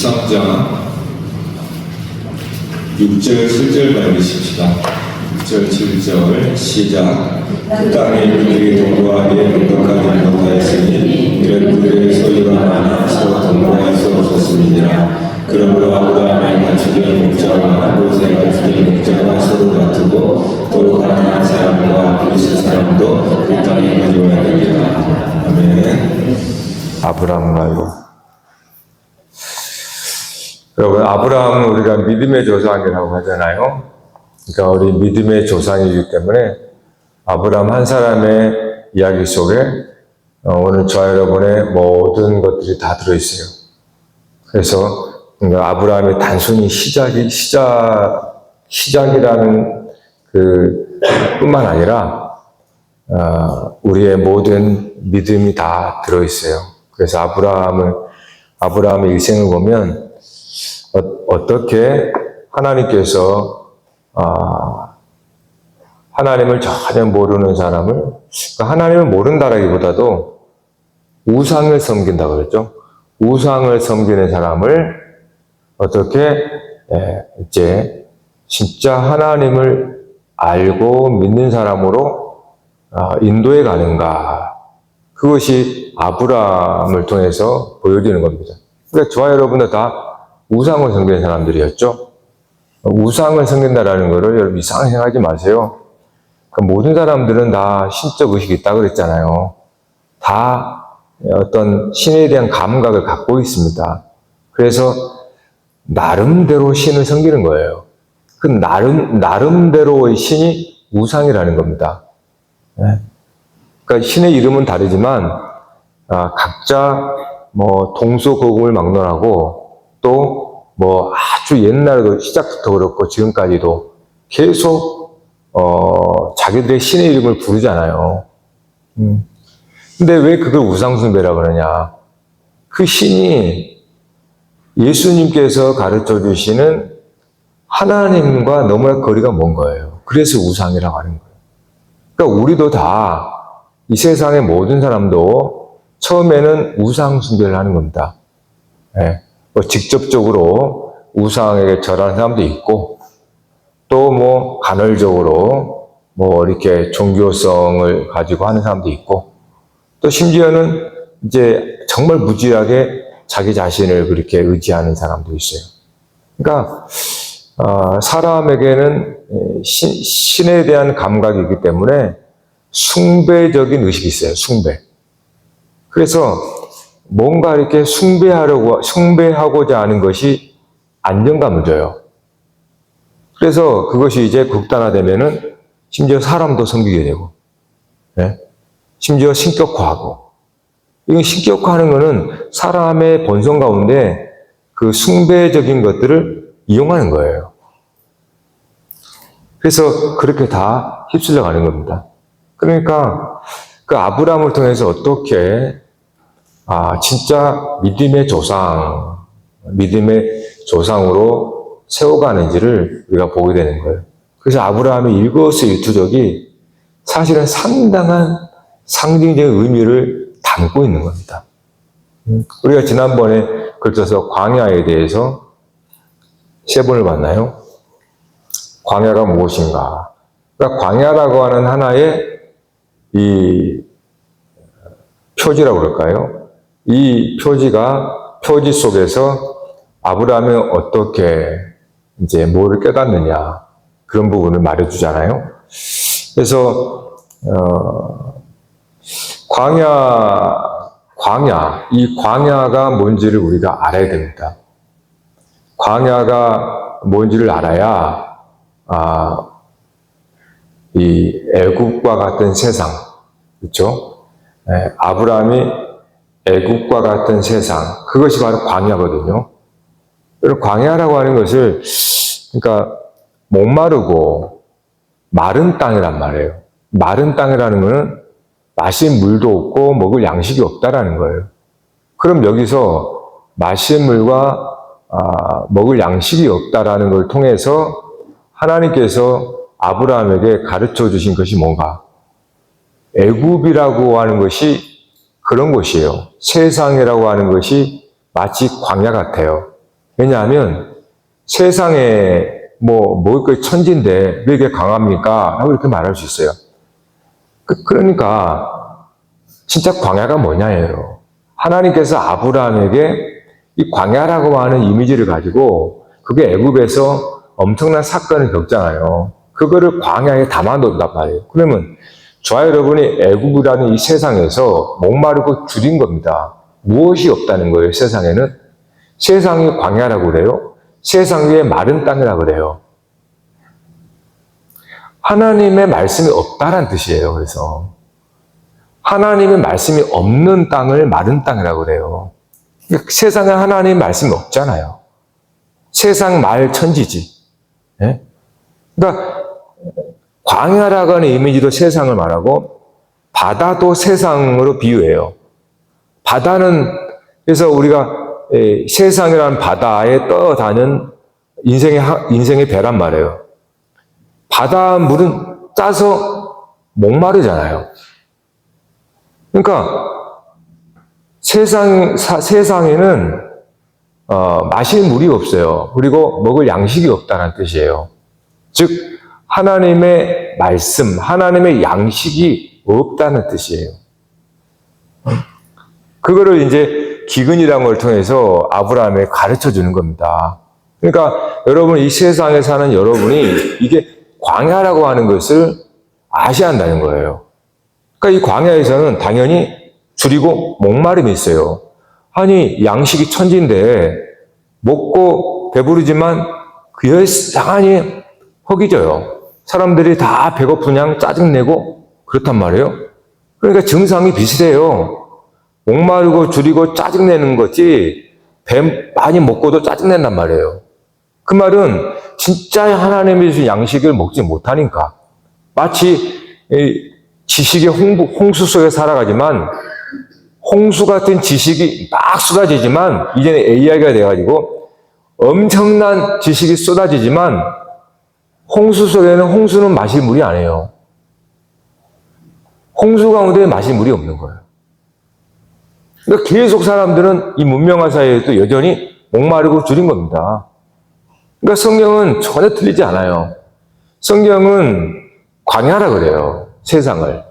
십삼장 6절 7절 읽으십시다. 6절 7절 시작. 그 땅에 그들이 동거하기에 능력하지 못하였으니 이런 그들의 소유가 많아 서로 동거할 수 없었음이니라. 그러므로 아브라함의 가축의 목자와 롯의 가축의 목자가 서로 다투고 또 가나안 사람과 그리스 사람도 그 땅에 거주하게 되리라. 아멘. 아브라함이요. 여러분, 아브라함은 우리가 믿음의 조상이라고 하잖아요. 그러니까 우리 믿음의 조상이기 때문에 아브라함 한 사람의 이야기 속에 오늘 저와 여러분의 모든 것들이 다 들어있어요. 그래서 아브라함이 단순히 시작이라는 뿐만 아니라 우리의 모든 믿음이 다 들어있어요. 그래서 아브라함의 일생을 보면 어떻게 하나님께서 하나님을 전혀 모르는 사람을, 하나님을 모른다라기보다도 우상을 섬긴다고 그랬죠. 우상을 섬기는 사람을 어떻게 이제 진짜 하나님을 알고 믿는 사람으로 인도해 가는가. 그것이 아브라함을 통해서 보여지는 겁니다. 그러니까 저와 여러분도 다 우상을 섬기는 사람들이었죠. 우상을 섬긴다라는 것을 여러분 이상하게 생각하지 마세요. 그러니까 모든 사람들은 다 신적 의식이 있다고 그랬잖아요. 다 어떤 신에 대한 감각을 갖고 있습니다. 그래서 나름대로 신을 섬기는 거예요. 그 나름대로의 신이 우상이라는 겁니다. 그러니까 신의 이름은 다르지만 각자 동서고금을 막론하고 또 아주 옛날에도 시작부터 그렇고 지금까지도 계속 자기들의 신의 이름을 부르잖아요. 근데 왜 그걸 우상숭배라고 그러냐? 그 신이 예수님께서 가르쳐 주시는 하나님과 너무나 거리가 먼 거예요. 그래서 우상이라고 하는 거예요. 그러니까 우리도 다 이 세상의 모든 사람도 처음에는 우상숭배를 하는 겁니다. 직접적으로 우상에게 절하는 사람도 있고, 또 간헐적으로 이렇게 종교성을 가지고 하는 사람도 있고, 또 심지어는 이제 정말 무지하게 자기 자신을 그렇게 의지하는 사람도 있어요. 그러니까 사람에게는 신에 대한 감각이 있기 때문에 숭배적인 의식이 있어요. 숭배. 그래서 뭔가 이렇게 숭배하고자 하는 것이 안정감을 줘요. 그래서 그것이 이제 극단화되면은 심지어 사람도 섬기게 되고, 심지어 신격화하고. 이건 신격화하는 것은 사람의 본성 가운데 그 숭배적인 것들을 이용하는 거예요. 그래서 그렇게 다 휩쓸려 가는 겁니다. 그러니까 그 아브라함을 통해서 어떻게 진짜 믿음의 조상으로 세워가는지를 우리가 보게 되는 거예요. 그래서 아브라함의 일거수일투족이 사실은 상당한 상징적인 의미를 담고 있는 겁니다. 우리가 지난번에 걸쳐서 광야에 대해서 3번을 봤나요? 광야가 무엇인가? 그러니까 광야라고 하는 하나의 이 표지라고 그럴까요? 이 표지 속에서 아브라함이 어떻게 이제 뭐를 깨닫느냐, 그런 부분을 말해주잖아요. 그래서 이 광야가 뭔지를 우리가 알아야 됩니다. 광야가 뭔지를 알아야 이 애굽과 같은 세상, 그렇죠? 아브라함이 애굽과 같은 세상, 그것이 바로 광야거든요. 그리고 광야라고 하는 것을, 그러니까 목마르고 마른 땅이란 말이에요. 마른 땅이라는 것은 마실 물도 없고 먹을 양식이 없다라는 거예요. 그럼 여기서 마실 물과 먹을 양식이 없다라는 걸 통해서 하나님께서 아브라함에게 가르쳐 주신 것이 뭔가? 애굽이라고 하는 것이 그런 곳이에요. 세상이라고 하는 것이 마치 광야 같아요. 왜냐하면 세상에 먹을 거 천지인데 왜 이렇게 강합니까? 하고 이렇게 말할 수 있어요. 그러니까 진짜 광야가 뭐냐예요. 하나님께서 아브라함에게 이 광야라고 하는 이미지를 가지고 그게 애굽에서 엄청난 사건을 겪잖아요. 그거를 광야에 담아놓는단 말이에요. 그러면 저와 여러분이 애굽이라는 이 세상에서 목마르고 줄인 겁니다. 무엇이 없다는 거예요, 세상에는? 세상이 광야라고 그래요. 세상 위에 마른 땅이라고 그래요. 하나님의 말씀이 없다란 뜻이에요, 그래서. 하나님의 말씀이 없는 땅을 마른 땅이라고 그래요. 세상에 하나님의 말씀이 없잖아요. 세상 말 천지지. 예? 그러니까 광야라고 하는 이미지로 세상을 말하고 바다도 세상으로 비유해요. 바다는 그래서 우리가 세상이라는 바다에 떠다니는 인생의 배란 말이에요. 바다 물은 짜서 목마르잖아요. 그러니까 세상에는 마실 물이 없어요. 그리고 먹을 양식이 없다는 뜻이에요. 즉 하나님의 말씀, 하나님의 양식이 없다는 뜻이에요. 그거를 이제 기근이라는 걸 통해서 아브라함에 가르쳐 주는 겁니다. 그러니까 여러분 이 세상에 사는 여러분이 이게 광야라고 하는 것을 아셔야 한다는 거예요. 그러니까 이 광야에서는 당연히 줄이고 목마름이 있어요. 아니 양식이 천지인데 먹고 배부르지만 그 여상하니 허기져요. 사람들이 다 배고픈 양 짜증내고 그렇단 말이에요. 그러니까 증상이 비슷해요. 목마르고 줄이고 짜증내는 거지 배 많이 먹고도 짜증낸단 말이에요. 그 말은 진짜 하나님의 주신 양식을 먹지 못하니까 마치 지식의 홍수 속에 살아가지만 홍수 같은 지식이 막 쏟아지지만 이제는 AI가 돼가지고 엄청난 지식이 쏟아지지만 홍수 속에는 홍수는 마실 물이 아니에요. 홍수 가운데 마실 물이 없는 거예요. 그러니까 계속 사람들은 이 문명화 사회에도 여전히 목마르고 줄인 겁니다. 그러니까 성경은 전혀 틀리지 않아요. 성경은 광야라 그래요. 세상을.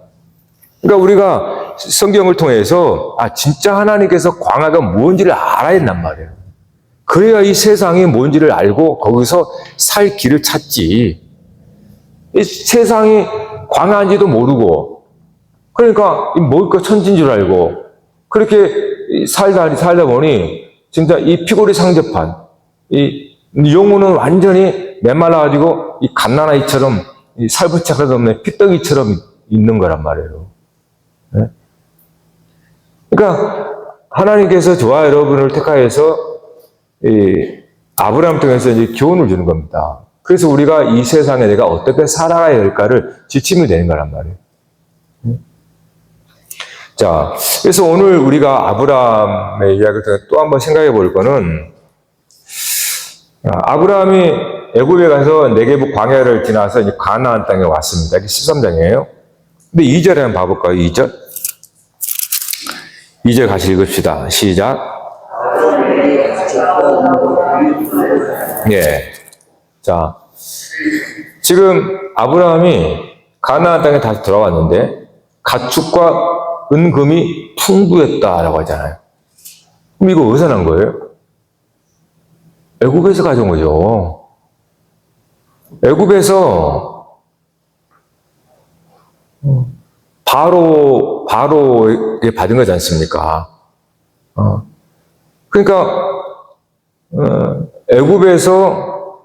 그러니까 우리가 성경을 통해서 진짜 하나님께서 광야가 뭔지를 알아야 된단 말이에요. 그래야 이 세상이 뭔지를 알고 거기서 살 길을 찾지. 이 세상이 광야인지도 모르고 그러니까 먹을 거 천지인 줄 알고 그렇게 살다 보니 진짜 이 피골이 상접한 이 영혼은 완전히 메말라가지고 이 갓난아이처럼 이 살부착도 없는 피덩이처럼 있는 거란 말이에요. 네? 그러니까 하나님께서 저와 여러분을 택하여서 아브라함 통해서 이제 교훈을 주는 겁니다. 그래서 우리가 이 세상에 내가 어떻게 살아가야 할까를 지침이 되는 거란 말이에요. 자, 그래서 오늘 우리가 아브라함의 이야기를 통해 또 한번 생각해 볼 거는 아브라함이 애굽에 가서 네게부 광야를 지나서 이제 가나안 땅에 왔습니다. 이게 13장이에요. 근데 2절에 한번 봐볼까요? 2절. 2절 같이 읽읍시다. 시작. 예. 자, 지금 아브라함이 가나안 땅에 다시 들어왔는데 가축과 은금이 풍부했다라고 하잖아요. 그럼 이거 어디서 난 거예요? 애굽에서 가져온 거죠. 애굽에서 바로에게 받은 거지 않습니까? 그러니까 애굽에서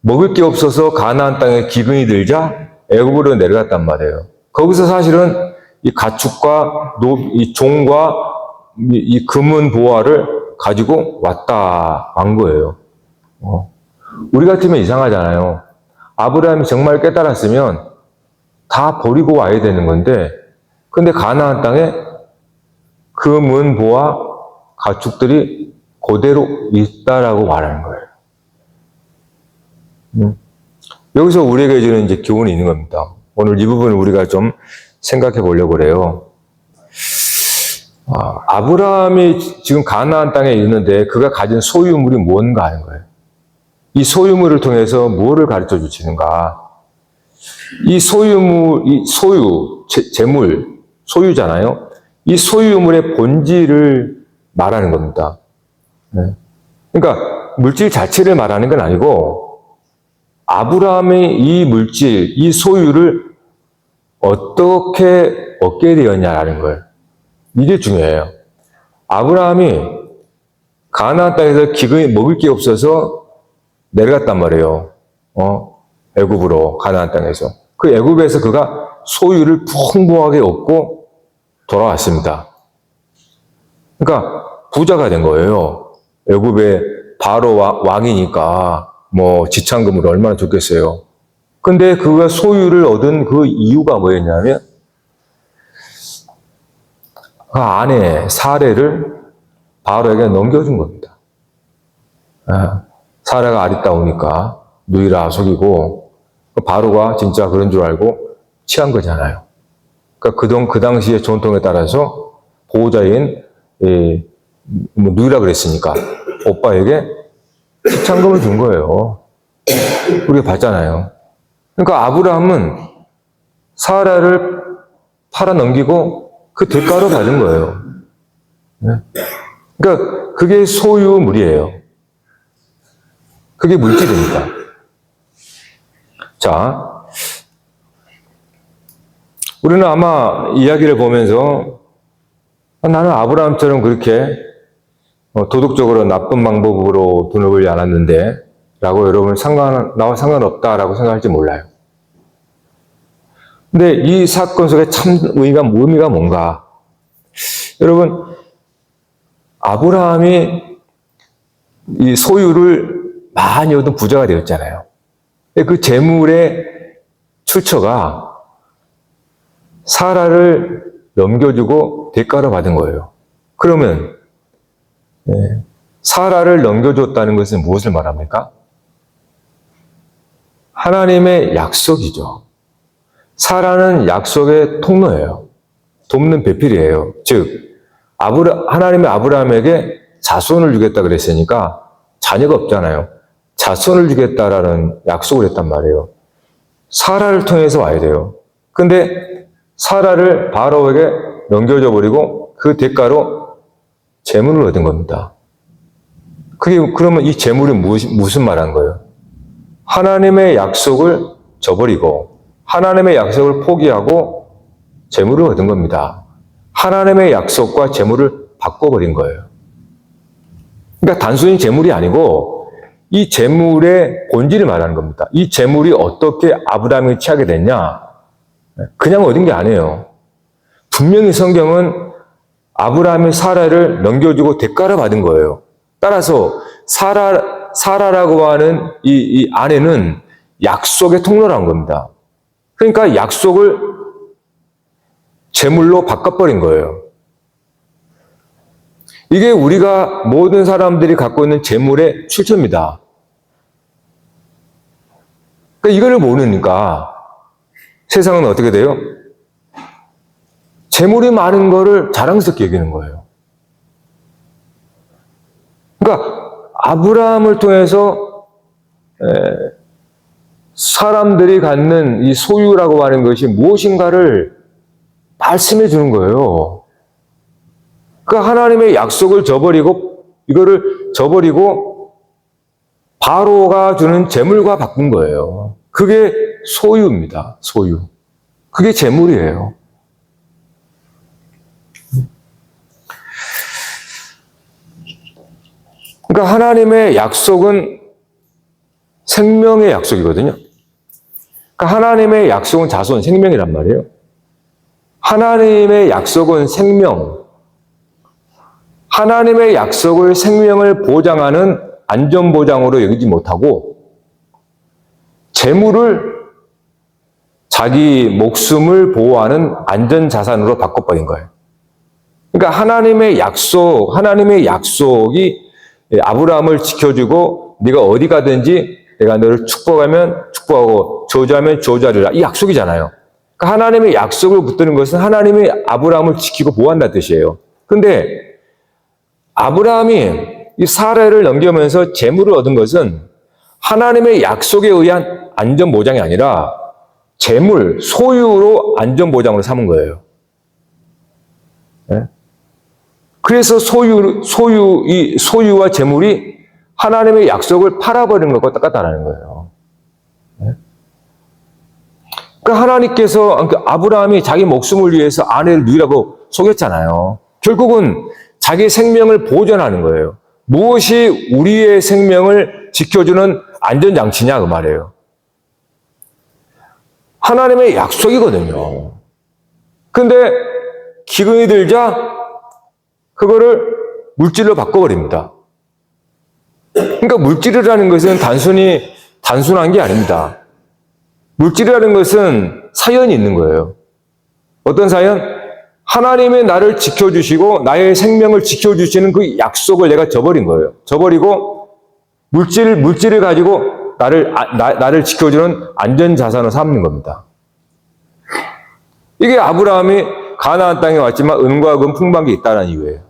먹을 게 없어서 가나안 땅에 기근이 들자 애굽으로 내려갔단 말이에요. 거기서 사실은 이 가축과 이 종과 이 금은 보화를 가지고 간 거예요. 우리 같으면 이상하잖아요. 아브라함이 정말 깨달았으면 다 버리고 와야 되는 건데, 근데 가나안 땅에 금은 보화 가축들이 그대로 있다라고 말하는 거예요. 여기서 우리에게 주는 이제 교훈이 있는 겁니다. 오늘 이 부분을 우리가 좀 생각해 보려고 그래요. 아브라함이 지금 가나안 땅에 있는데 그가 가진 소유물이 뭔가 하는 거예요. 이 소유물을 통해서 무엇을 가르쳐 주시는가? 이 소유물, 이 소유, 재물, 소유잖아요. 이 소유물의 본질을 말하는 겁니다. 네. 그러니까 물질 자체를 말하는 건 아니고 아브라함이 이 물질, 이 소유를 어떻게 얻게 되었냐라는 거예요. 이게 중요해요. 아브라함이 가나안 땅에서 기근이 먹을 게 없어서 내려갔단 말이에요. 애굽으로, 가나안 땅에서. 그 애굽에서 그가 소유를 풍부하게 얻고 돌아왔습니다. 그러니까 부자가 된 거예요. 애굽의 바로 왕이니까 뭐 지참금으로 얼마나 좋겠어요. 근데 그가 소유를 얻은 그 이유가 뭐였냐면 그 아내 사레를 바로에게 넘겨준 겁니다. 사레가 아리따우니까 누이라 속이고 바로가 진짜 그런 줄 알고 취한 거잖아요. 그러니까 그 당시의 전통에 따라서 보호자인 누이라 그랬으니까 오빠에게 지참금을 준 거예요. 우리가 봤잖아요. 그러니까 아브라함은 사라를 팔아 넘기고 그 대가로 받은 거예요. 그러니까 그게 소유물이에요. 그게 물질이니까. 자, 우리는 아마 이야기를 보면서 나는 아브라함처럼 그렇게 도덕적으로 나쁜 방법으로 돈을 벌지 않았는데 라고 여러분 나와 상관없다라고 생각할지 몰라요. 근데 이 사건 속에 참 의미가 뭔가? 여러분, 아브라함이 이 소유를 많이 얻은 부자가 되었잖아요. 그 재물의 출처가 사라를 넘겨주고 대가로 받은 거예요. 그러면 사라를 넘겨줬다는 것은 무엇을 말합니까? 하나님의 약속이죠. 사라는 약속의 통로예요. 돕는 배필이에요. 즉, 하나님이 아브라함에게 자손을 주겠다 그랬으니까 자녀가 없잖아요. 자손을 주겠다라는 약속을 했단 말이에요. 사라를 통해서 와야 돼요. 근데 사라를 바로에게 넘겨줘 버리고 그 대가로 재물을 얻은 겁니다. 그러면 이 재물이 무슨 말하는 거예요? 하나님의 약속을 저버리고 하나님의 약속을 포기하고 재물을 얻은 겁니다. 하나님의 약속과 재물을 바꿔버린 거예요. 그러니까 단순히 재물이 아니고 이 재물의 본질을 말하는 겁니다. 이 재물이 어떻게 아브라함이 취하게 됐냐? 그냥 얻은 게 아니에요. 분명히 성경은 아브라함이 사라를 넘겨주고 대가를 받은 거예요. 따라서 사라라고 하는 이 아내는 약속의 통로라는 겁니다. 그러니까 약속을 재물로 바꿔버린 거예요. 이게 우리가 모든 사람들이 갖고 있는 재물의 출처입니다. 그러니까 이거를 모르니까 세상은 어떻게 돼요? 재물이 많은 거를 자랑스럽게 여기는 거예요. 그러니까 아브라함을 통해서 사람들이 갖는 이 소유라고 하는 것이 무엇인가를 말씀해 주는 거예요. 그러니까 하나님의 약속을 이거를 저버리고 바로가 주는 재물과 바꾼 거예요. 그게 소유입니다. 소유. 그게 재물이에요. 그러니까 하나님의 약속은 생명의 약속이거든요. 그러니까 하나님의 약속은 자손, 생명이란 말이에요. 하나님의 약속은 생명. 하나님의 약속을 생명을 보장하는 안전보장으로 여기지 못하고 재물을 자기 목숨을 보호하는 안전자산으로 바꿔버린 거예요. 그러니까 하나님의 약속이 아브라함을 지켜주고 네가 어디 가든지 내가 너를 축복하면 축복하고 저주하면 저주하리라. 이 약속이잖아요. 그러니까 하나님의 약속을 붙드는 것은 하나님이 아브라함을 지키고 보호한다는 뜻이에요. 근데 아브라함이 이 사라를 넘기면서 재물을 얻은 것은 하나님의 약속에 의한 안전보장이 아니라 재물, 소유로 안전보장으로 삼은 거예요. 네? 그래서 이 소유와 재물이 하나님의 약속을 팔아버리는 것과 똑같다는 거예요. 네? 그러니까 하나님께서, 아브라함이 자기 목숨을 위해서 아내를 누이라고 속였잖아요. 결국은 자기 생명을 보존하는 거예요. 무엇이 우리의 생명을 지켜주는 안전장치냐 그 말이에요. 하나님의 약속이거든요. 근데 기근이 들자 그거를 물질로 바꿔버립니다. 그러니까 물질이라는 것은 단순한 게 아닙니다. 물질이라는 것은 사연이 있는 거예요. 어떤 사연? 하나님의 나를 지켜주시고 나의 생명을 지켜주시는 그 약속을 내가 저버린 거예요. 저버리고 물질을 가지고 나를 지켜주는 안전자산을 삼는 겁니다. 이게 아브라함이 가나안 땅에 왔지만 은과 금 풍부한 게 있다는 이유예요.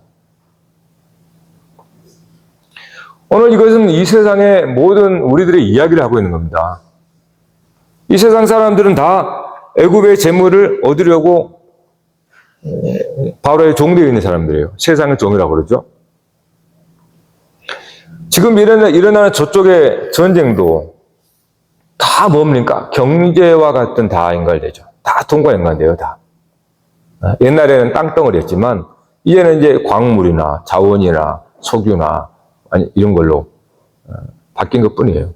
오늘 이것은 이 세상의 모든 우리들의 이야기를 하고 있는 겁니다. 이 세상 사람들은 다 애굽의 재물을 얻으려고 바로의 종되어 있는 사람들이에요. 세상의 종이라고 그러죠. 지금 일어나는 저쪽의 전쟁도 다 뭡니까? 경제와 같은 다 연관되죠. 다 돈과 연관돼요, 다. 옛날에는 땅덩어리였지만 이제는 이제 광물이나 자원이나 석유나 이런 걸로 바뀐 것 뿐이에요.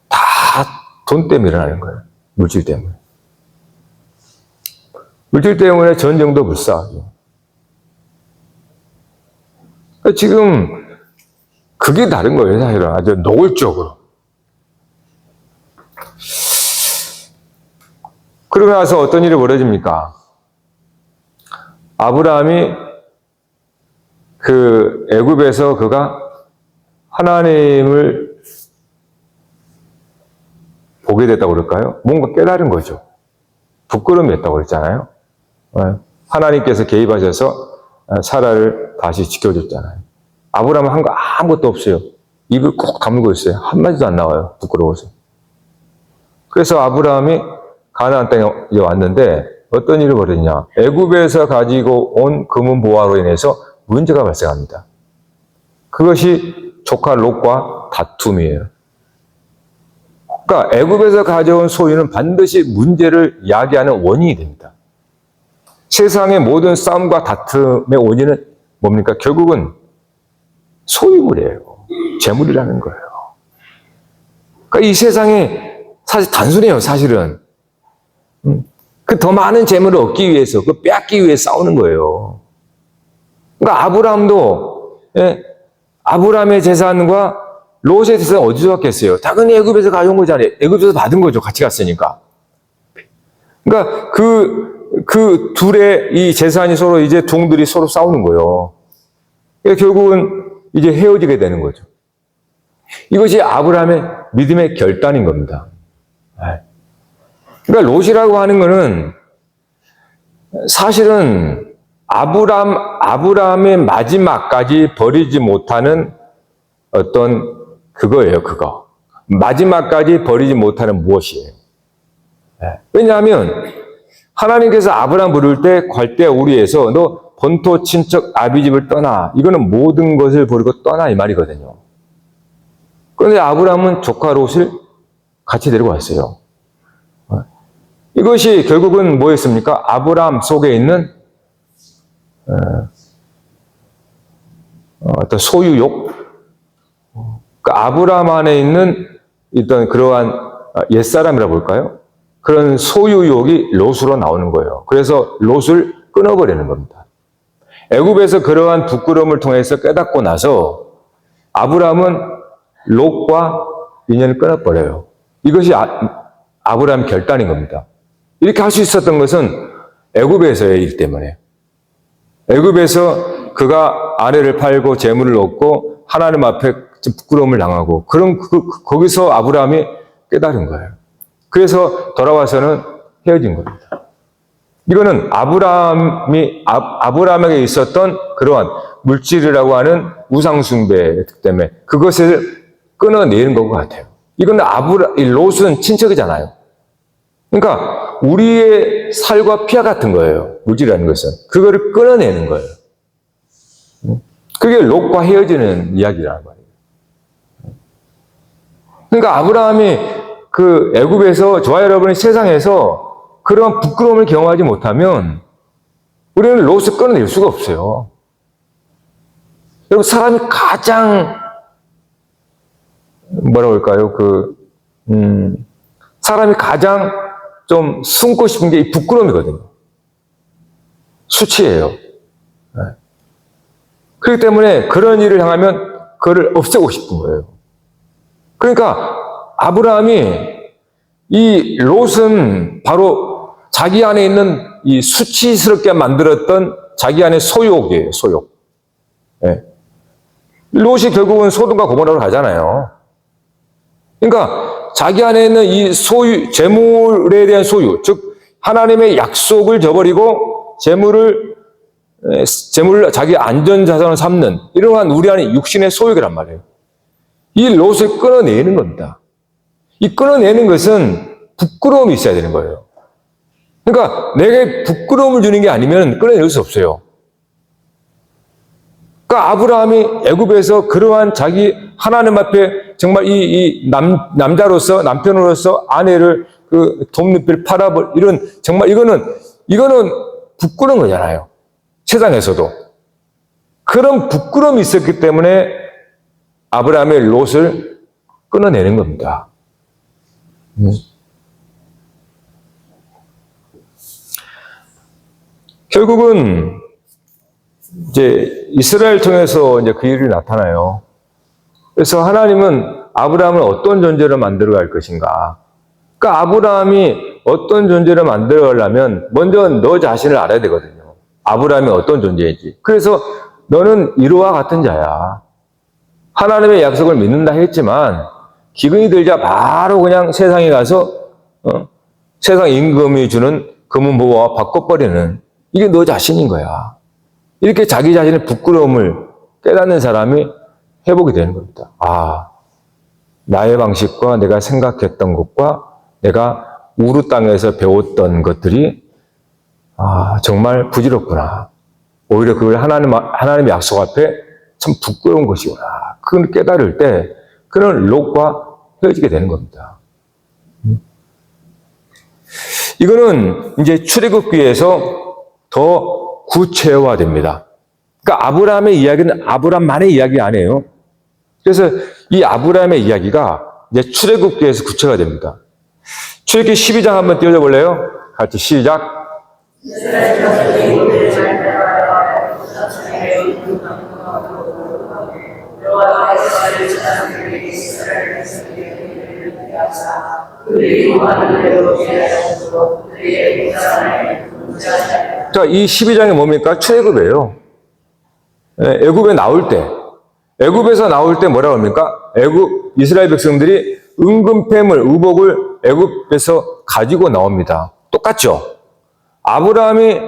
다 돈 때문에 일어나는 거예요. 물질 때문에. 물질 때문에 전쟁도 불사하죠. 지금 그게 다른 거예요, 사실은. 아주 노골적으로. 그러고 나서 어떤 일이 벌어집니까? 아브라함이 그 애굽에서 그가 하나님을 보게 됐다고 그럴까요? 뭔가 깨달은 거죠. 부끄러움이 있다고 그랬잖아요. 하나님께서 개입하셔서 사라를 다시 지켜줬잖아요. 아브라함은 한 거 아무것도 없어요. 입을 꼭 다물고 있어요. 한마디도 안 나와요. 부끄러워서. 그래서 아브라함이 가나안 땅에 왔는데 어떤 일이 벌어지냐. 애굽에서 가지고 온 금은 보화로 인해서 문제가 발생합니다. 그것이 조카 롯과 다툼이에요. 그러니까 애굽에서 가져온 소유는 반드시 문제를 야기하는 원인이 됩니다. 세상의 모든 싸움과 다툼의 원인은 뭡니까? 결국은 소유물이에요. 재물이라는 거예요. 그러니까 이 세상에 사실 단순해요, 사실은. 그 더 많은 재물을 얻기 위해서, 그 빼앗기 위해 싸우는 거예요. 그러니까 아브라함도, 아브라함의 재산과 롯의 재산은 어디서 왔겠어요? 당연히 애굽에서 가져온 거잖아요. 애굽에서 받은 거죠. 같이 갔으니까. 그러니까 그 둘의 이 재산이 서로 이제 종들이 서로 싸우는 거예요. 그러니까 결국은 이제 헤어지게 되는 거죠. 이것이 아브라함의 믿음의 결단인 겁니다. 그러니까 롯이라고 하는 거는 사실은 아브라함의 마지막까지 버리지 못하는 어떤 그거예요, 그거. 마지막까지 버리지 못하는 무엇이에요. 왜냐하면 하나님께서 아브라함 부를 때 갈대 우리에서 너 본토 친척 아비집을 떠나. 이거는 모든 것을 버리고 떠나 이 말이거든요. 그런데 아브라함은 조카 롯을 같이 데리고 왔어요. 이것이 결국은 뭐였습니까? 아브라함 속에 있는 어떤 소유욕, 그러니까 아브라함 안에 있는 어떤 그러한 옛사람이라고 볼까요? 그런 소유욕이 롯으로 나오는 거예요. 그래서 롯을 끊어버리는 겁니다. 애굽에서 그러한 부끄러움을 통해서 깨닫고 나서 아브라함은 롯과 인연을 끊어버려요. 이것이 아브라함 결단인 겁니다. 이렇게 할 수 있었던 것은 애굽에서의 일 때문에. 애굽에서 그가 아내를 팔고 재물을 얻고 하나님 앞에 부끄러움을 당하고 거기서 아브라함이 깨달은 거예요. 그래서 돌아와서는 헤어진 겁니다. 이거는 아브라함에게 있었던 그러한 물질이라고 하는 우상숭배의 특 때문에 그것을 끊어내는 것 같아요. 이건 롯은 친척이잖아요. 그러니까 우리의 살과 피와 같은 거예요. 물질이라는 것은. 그거를 끊어내는 거예요. 그게 롯과 헤어지는 이야기라는 말이에요. 그러니까 아브라함이 그 애굽에서 저와 여러분이 세상에서 그런 부끄러움을 경험하지 못하면 우리는 롯을 끊어낼 수가 없어요. 여러분, 사람이 가장 뭐라고 할까요? 사람이 가장 좀 숨고 싶은 게 이 부끄러움이거든요. 수치예요. 그렇기 때문에 그런 일을 향하면 그를 없애고 싶은 거예요. 그러니까 아브라함이 이 롯은 바로 자기 안에 있는 이 수치스럽게 만들었던 자기 안의 소욕이에요, 소욕. 네. 롯이 결국은 소돔과 고모라로 가잖아요. 그러니까 자기 안에 있는 이 소유, 재물에 대한 소유, 즉 하나님의 약속을 저버리고 재물을 자기 안전자산을 삼는 이러한 우리 안에 육신의 소욕이란 말이에요. 이 롯을 끊어내는 겁니다. 이 끊어내는 것은 부끄러움이 있어야 되는 거예요. 그러니까 내게 부끄러움을 주는 게 아니면 끊어낼 수 없어요. 그러니까 아브라함이 애굽에서 그러한 자기 하나님 앞에 정말 남자로서 남편으로서 아내를 그 돕는비를 팔아볼 이런 정말 이거는 부끄러운 거잖아요. 세상에서도 그런 부끄러움이 있었기 때문에 아브라함의 롯을 끊어내는 겁니다. 결국은 이제 이스라엘 통해서 이제 그 일이 나타나요. 그래서 하나님은 아브라함을 어떤 존재로 만들어 갈 것인가? 그러니까 아브라함이 어떤 존재로 만들어 가려면 먼저 너 자신을 알아야 되거든요. 아브라함이 어떤 존재인지. 그래서 너는 이로와 같은 자야. 하나님의 약속을 믿는다 했지만 기근이 들자 바로 그냥 세상에 가서 세상 임금이 주는 금은보화와 바꿔버리는 이게 너 자신인 거야. 이렇게 자기 자신의 부끄러움을 깨닫는 사람이 회복이 되는 겁니다. 아, 나의 방식과 내가 생각했던 것과 내가 우르 땅에서 배웠던 것들이 정말 부질없구나. 오히려 그걸 하나님의 약속 앞에 참 부끄러운 것이구나. 그걸 깨달을 때 그런 롯과 헤어지게 되는 겁니다. 이거는 이제 출애굽기에서 더 구체화됩니다. 그러니까 아브라함의 이야기는 아브라함만의 이야기 아니에요. 그래서 이 아브라함의 이야기가 이제 출애굽기에서 구체가 됩니다. 출애굽기 12장 한번 띄워줘 볼래요? 같이 시작. 자, 이 12장이 뭡니까? 출애굽이에요. 애굽에 나올 때, 애굽에서 나올 때 뭐라고 합니까? 이스라엘 백성들이 은금패물, 의복을 애굽에서 가지고 나옵니다. 똑같죠? 아브라함이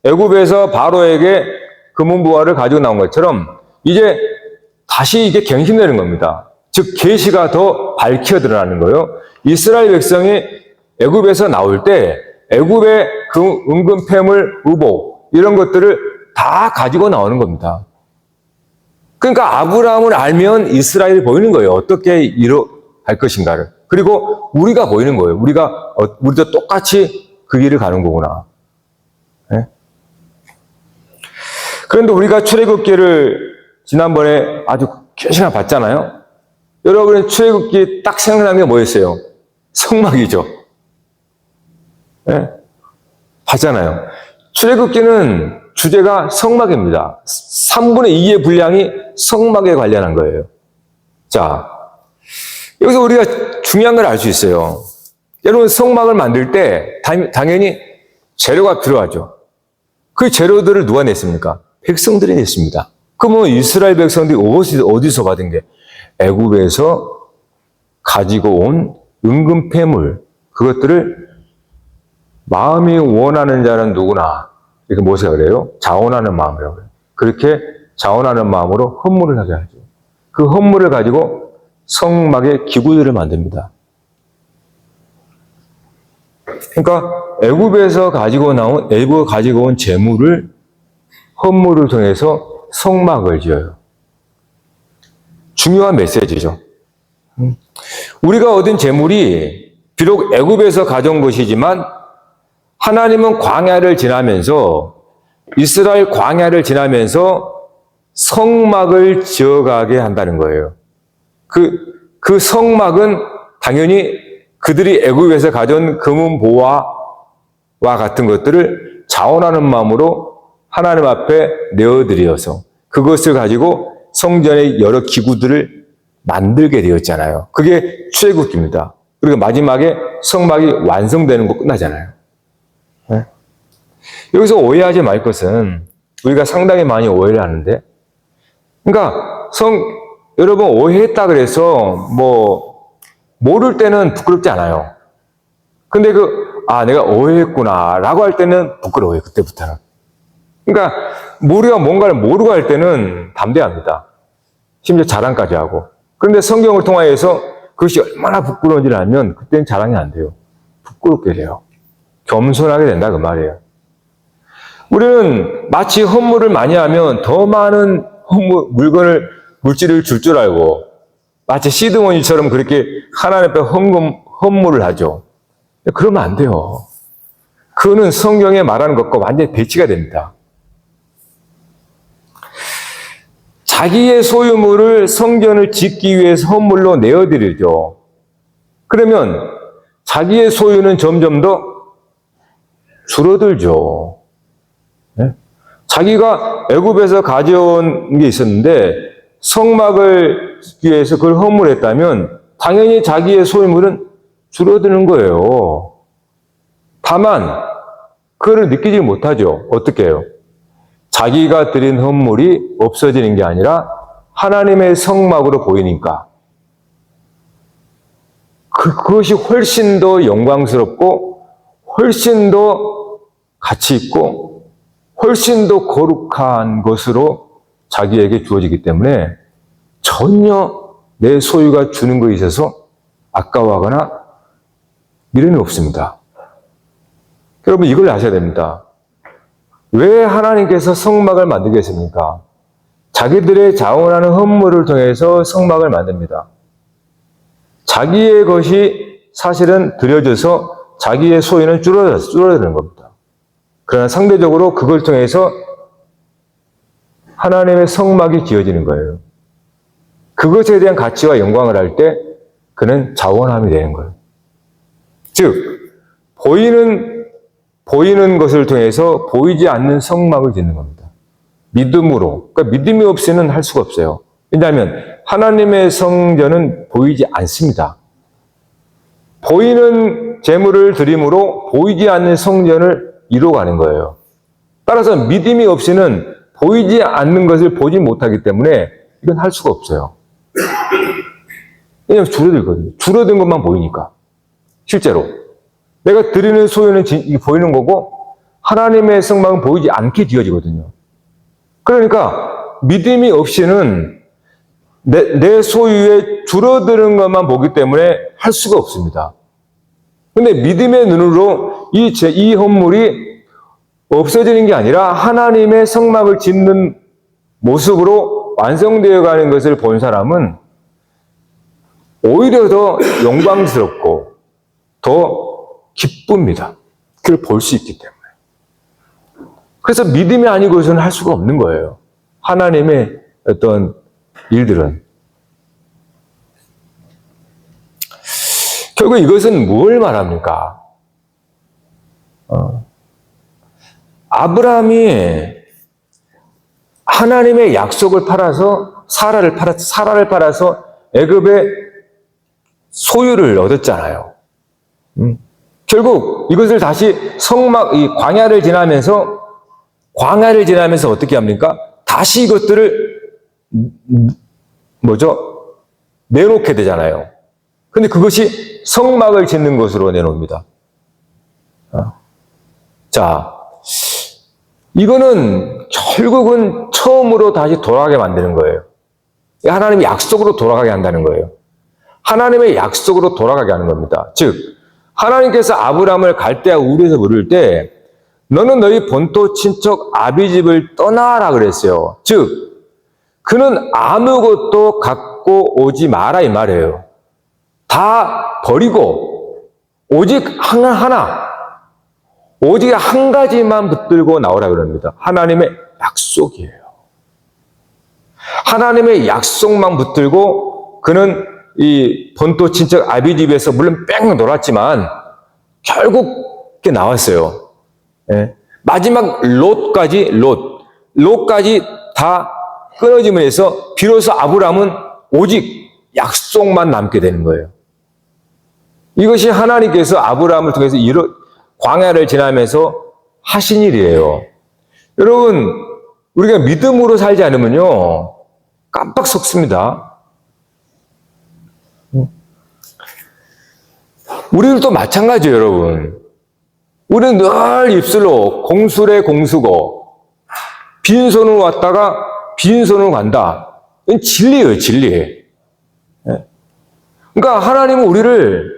애굽에서 바로에게 금은보화를 가지고 나온 것처럼 이제 다시 이게 갱신되는 겁니다. 즉 계시가 더 밝혀 드러나는 거예요. 이스라엘 백성이 애굽에서 나올 때 애굽의 그 은금패물, 의복 이런 것들을 다 가지고 나오는 겁니다. 그러니까 아브라함을 알면 이스라엘이 보이는 거예요. 어떻게 할 것인가를. 그리고 우리가 보이는 거예요. 우리도 똑같이 그 길을 가는 거구나. 네? 그런데 우리가 출애굽기를 지난번에 아주 긴 시간 봤잖아요. 여러분의 출애굽기 딱 생각나는 게 뭐였어요? 성막이죠. 네? 봤잖아요. 출애굽기는 주제가 성막입니다. 3분의 2의 분량이 성막에 관련한 거예요. 자, 여기서 우리가 중요한 걸 알 수 있어요. 여러분, 성막을 만들 때 당연히 재료가 필요하죠. 그 재료들을 누가 냈습니까? 백성들이 냈습니다. 그러면 이스라엘 백성들이 어디서 받은 게? 애굽에서 가지고 온 은금패물, 그것들을 마음이 원하는 자는 누구나, 이렇게 모세가 그래요. 자원하는 마음이라고 그래요. 그렇게 자원하는 마음으로 헌물을 하게 하죠. 그 헌물을 가지고 성막의 기구들을 만듭니다. 그러니까 애굽에서 가지고 온 재물을 헌물을 통해서 성막을 지어요. 중요한 메시지죠. 우리가 얻은 재물이 비록 애굽에서 가져온 것이지만 하나님은 광야를 지나면서 이스라엘 광야를 지나면서 성막을 지어가게 한다는 거예요. 그 성막은 당연히 그들이 애굽에서 가져온 금은보화와 같은 것들을 자원하는 마음으로 하나님 앞에 내어드려서 그것을 가지고 성전의 여러 기구들을 만들게 되었잖아요. 그게 출애굽기입니다. 그리고 마지막에 성막이 완성되는 거 끝나잖아요. 네? 여기서 오해하지 말 것은 우리가 상당히 많이 오해를 하는데, 그러니까 여러분 오해했다 그래서 모를 때는 부끄럽지 않아요. 근데 내가 오해했구나 라고 할 때는 부끄러워요. 그때부터는. 그러니까 우리가 뭔가를 모르고 할 때는 담대합니다. 심지어 자랑까지 하고. 그런데 성경을 통하여서 그것이 얼마나 부끄러운지를 알면 그때는 자랑이 안 돼요. 부끄럽게 돼요. 겸손하게 된다 그 말이에요. 우리는 마치 헌물을 많이 하면 더 많은 물질을 줄 알고 마치 시드머니처럼 그렇게 하나님 앞에 헌물을 하죠. 그러면 안 돼요. 그거는 성경에 말하는 것과 완전히 배치가 됩니다. 자기의 소유물을 성전을 짓기 위해서 헌물로 내어드리죠. 그러면 자기의 소유는 점점 더 줄어들죠. 네? 자기가 애굽에서 가져온 게 있었는데 성막을 짓기 위해서 그걸 헌물했다면 당연히 자기의 소유물은 줄어드는 거예요. 다만 그거를 느끼지 못하죠. 어떻게 해요? 자기가 드린 헌물이 없어지는 게 아니라 하나님의 성막으로 보이니까 그것이 훨씬 더 영광스럽고 훨씬 더 가치 있고 훨씬 더 거룩한 것으로 자기에게 주어지기 때문에 전혀 내 소유가 주는 것에 있어서 아까워하거나 미련이 없습니다. 여러분 이걸 아셔야 됩니다. 왜 하나님께서 성막을 만들겠습니까? 자기들의 자원하는 헌물을 통해서 성막을 만듭니다. 자기의 것이 사실은 드려져서 자기의 소유는 줄어드는 겁니다. 그러나 상대적으로 그걸 통해서 하나님의 성막이 지어지는 거예요. 그것에 대한 가치와 영광을 할 때 그는 자원함이 되는 거예요. 즉, 보이는 것을 통해서 보이지 않는 성막을 짓는 겁니다. 믿음으로. 그러니까 믿음이 없이는 할 수가 없어요. 왜냐하면 하나님의 성전은 보이지 않습니다. 보이는 재물을 드림으로 보이지 않는 성전을 이루어가는 거예요. 따라서 믿음이 없이는 보이지 않는 것을 보지 못하기 때문에 이건 할 수가 없어요. 왜냐하면 줄어들거든요. 줄어든 것만 보이니까. 실제로. 내가 드리는 소유는 보이는 거고 하나님의 성막은 보이지 않게 지어지거든요. 그러니까 믿음이 없이는 내 소유에 줄어드는 것만 보기 때문에 할 수가 없습니다. 근데 믿음의 눈으로 이 헌물이 없어지는 게 아니라 하나님의 성막을 짓는 모습으로 완성되어 가는 것을 본 사람은 오히려 더 영광스럽고 더 기쁩니다. 그걸 볼 수 있기 때문에. 그래서 믿음이 아니고서는 할 수가 없는 거예요. 하나님의 어떤 일들은. 결국 이것은 뭘 말합니까? 아브라함이 하나님의 약속을 팔아서 사라를 팔아서 애굽의 소유를 얻었잖아요. 결국 이것을 다시 이 광야를 지나면서 어떻게 합니까? 다시 이것들을 내놓게 되잖아요. 근데 그것이 성막을 짓는 것으로 내놓습니다. 자, 이거는 결국은 처음으로 다시 돌아가게 만드는 거예요. 하나님의 약속으로 돌아가게 한다는 거예요. 하나님의 약속으로 돌아가게 하는 겁니다. 즉, 하나님께서 아브라함을 갈대아 우르에서 부를 때 너는 너희 본토 친척 아비집을 떠나라 그랬어요. 즉, 그는 아무것도 갖고 오지 마라 이 말이에요. 다 버리고 오직 하나, 오직 한 가지만 붙들고 나오라 그럽니다. 하나님의 약속이에요. 하나님의 약속만 붙들고 그는 이 본토 친척 아비집에서 물론 뺑 놀았지만 결국 나왔어요. 예. 마지막 롯까지 다 끊어짐을 해서 비로소 아브라함은 오직 약속만 남게 되는 거예요. 이것이 하나님께서 아브라함을 통해서 광야를 지나면서 하신 일이에요. 여러분, 우리가 믿음으로 살지 않으면요, 깜빡 속습니다. 우리들도 마찬가지예요, 여러분. 우리는 늘 입술로 공수래 공수고, 빈손으로 왔다가 빈손으로 간다. 이건 진리예요, 진리. 그러니까 하나님은 우리를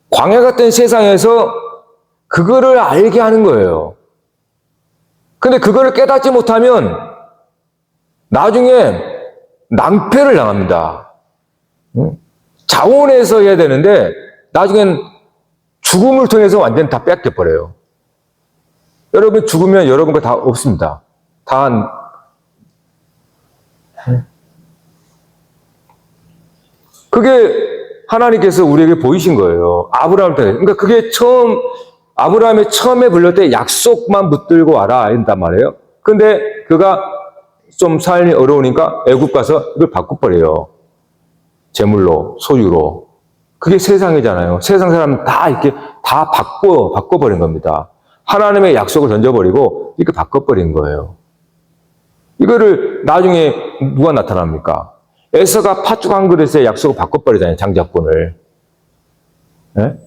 광야 같은 세상에서 그거를 알게 하는 거예요. 근데 그거를 깨닫지 못하면 나중에 낭패를 당합니다. 자원해서 해야 되는데 나중엔 죽음을 통해서 완전 다 뺏겨버려요. 여러분 죽으면 여러분 거 다 없습니다. 그게 하나님께서 우리에게 보이신 거예요. 아브라함을 통해. 그러니까 그게 아브라함이 처음에 불렀을 때 약속만 붙들고 와라 이런단 말이에요. 근데 그가 좀 삶이 어려우니까 애굽 가서 이걸 바꿔버려요. 재물로, 소유로. 그게 세상이잖아요. 세상 사람은 다 이렇게 다 바꿔버린 겁니다. 하나님의 약속을 던져버리고 이렇게 바꿔버린 거예요. 이거를 나중에 누가 나타납니까? 에서가 팥죽 한 그릇에 약속을 바꿔버리잖아요. 장자권을. 네?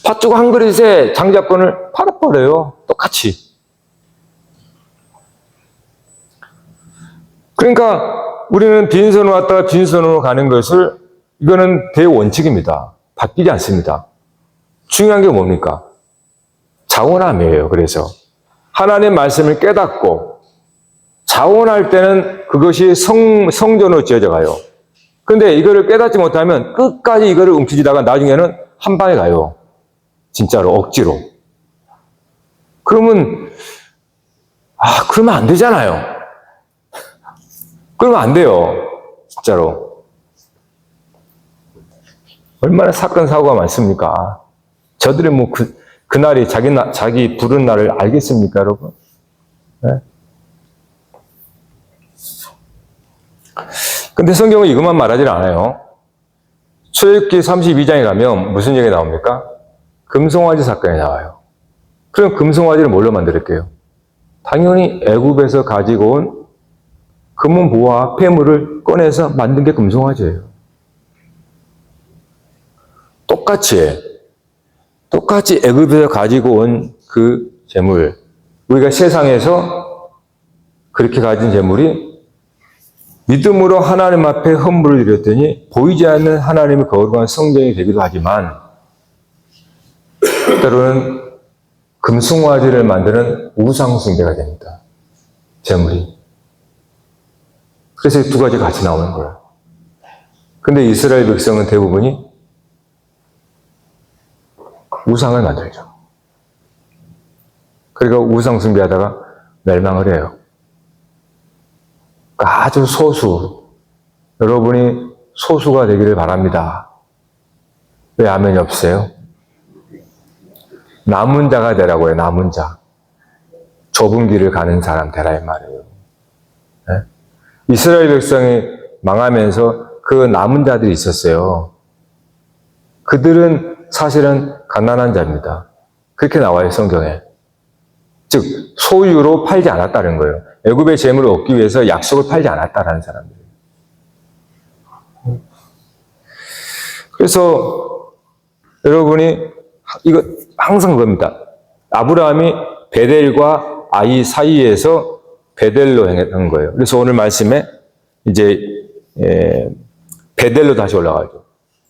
팥죽 한 그릇에 장자권을 팔아버려요. 똑같이. 그러니까 우리는 빈손으로 왔다가 빈손으로 가는 것을 이거는 대원칙입니다. 바뀌지 않습니다. 중요한 게 뭡니까? 자원함이에요. 그래서 하나님의 말씀을 깨닫고 자원할 때는 그것이 성전으로 지어져 가요. 근데 이거를 깨닫지 못하면 끝까지 이거를 움켜쥐다가 나중에는 한 방에 가요. 진짜로 억지로. 그러면 안 되잖아요. 그러면 안 돼요. 진짜로. 얼마나 사건 사고가 많습니까? 저들이 뭐 그날이 자기 부른 날을 알겠습니까, 여러분? 네? 근데 성경은 이것만 말하지 않아요. 출애굽기 32장에 가면 무슨 얘기 나옵니까? 금송아지 사건이 나와요. 그럼 금송아지를 뭘로 만들었게요? 당연히 애굽에서 가지고 온 금은 보화, 폐물을 꺼내서 만든 게 금송아지예요. 똑같이 애굽에서 가지고 온 그 재물, 우리가 세상에서 그렇게 가진 재물이 믿음으로 하나님 앞에 헌물을 드렸더니 보이지 않는 하나님의 거룩한 성전이 되기도 하지만 때로는 금송아지를 만드는 우상숭배가 됩니다. 재물이. 그래서 두 가지 같이 나오는 거예요. 근데 이스라엘 백성은 대부분이 우상을 만들죠. 그러니까 우상숭배하다가 멸망을 해요. 그러니까 아주 소수, 여러분이 소수가 되기를 바랍니다. 왜 아멘이 없어요? 남은 자가 되라고 해요. 남은 자. 좁은 길을 가는 사람 되라 이 말이에요. 네? 이스라엘 백성이 망하면서 그 남은 자들이 있었어요. 그들은 사실은 가난한 자입니다. 그렇게 나와요, 성경에. 즉, 소유로 팔지 않았다는 거예요. 애굽의 재물을 얻기 위해서 약속을 팔지 않았다라는 사람들이에요. 그래서 여러분이 이거 항상 그겁니다. 아브라함이 베델과 아이 사이에서 베델로 행했던 거예요. 그래서 오늘 말씀에 이제 베델로 다시 올라가죠.